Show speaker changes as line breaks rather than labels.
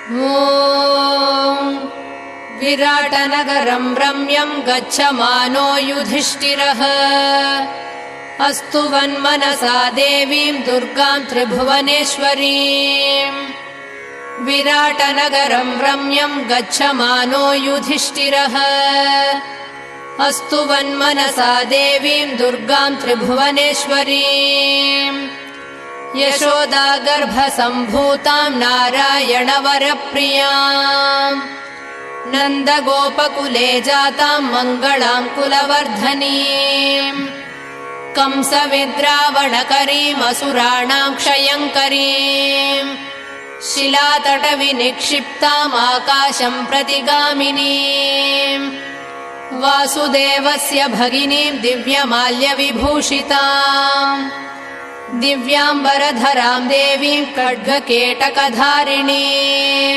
ॐ विराटनगरं रम्यं गच्छमानो युधिष्ठिरः अस्तु वन्मनसा देवीं दुर्गां त्रिभुवनेश्वरीम्। विराटनगरं रम्यं गच्छमानो युधिष्ठिरः अस्तु वन्मनसा देवीं दुर्गां त्रिभुवनेश्वरीम्। यशोदागर्भसम्भूतां नारायणवरप्रियाम् नन्दगोपकुले जातां मङ्गलां कुलवर्धनीम्। कंसविद्रावणकरीमसुराणां क्षयङ्करीम् शिलातटविनिक्षिप्ताम् आकाशं प्रतिगामिनीम्। वासुदेवस्य भगिनीं दिव्यमाल्यविभूषिताम् दिव्याम्बरधरां देवीं खड्गकेटकधारिणीम्।